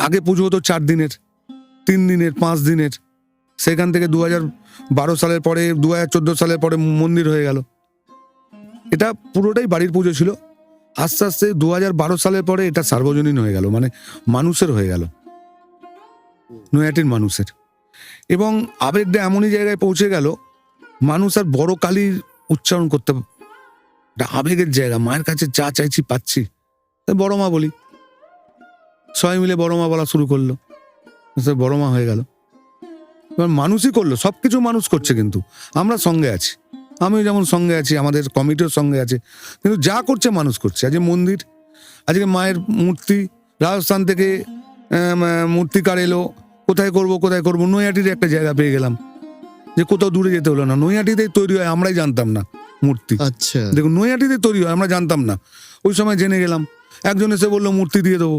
আগে পুজো হতো 4 দিনের, 3 দিনের, 5 দিনের। সেখান থেকে 2012 সালের পরে, 2014 সালের পরে মন্দির হয়ে গেল। এটা পুরোটাই বাড়ির পুজো ছিল। আস্তে আস্তে 2012 সালের পরে এটা সার্বজনীন হয়ে গেল, মানে মানুষের হয়ে গেল, নৈহাটির মানুষের। এবং আবেগটা এমনই জায়গায় পৌঁছে গেল, মানুষ আর বড় কালীর উচ্চারণ করতে, এটা আবেগের জায়গা। মায়ের কাছে যা চাইছি পাচ্ছি, তাই বড় মা বলি। সবাই মিলে বড় মা বলা শুরু করলো, বড় মা হয়ে গেল। এবার মানুষই করলো, সবকিছু মানুষ করছে, কিন্তু আমরা সঙ্গে আছি। আমিও যেমন সঙ্গে আছি, আমাদের কমিটিও সঙ্গে আছে, কিন্তু যা করছে মানুষ করছে। আজকে মন্দির, আজকে মায়ের মূর্তি রাজস্থান থেকে মূর্তিকার এলো, কোথায় করবো, নৈহাটির একটা জায়গা পেয়ে গেলাম, যে কোথাও দূরে যেতে হলো না, নৈহাটিতেই তৈরি হয়, আমরাই জানতাম না মূর্তি। আচ্ছা, দেখুন, নৈহাটিতে তৈরি হয়, আমরা জানতাম না, ওই সময় জেনে গেলাম। একজন এসে বললো মূর্তি দিয়ে দেবো,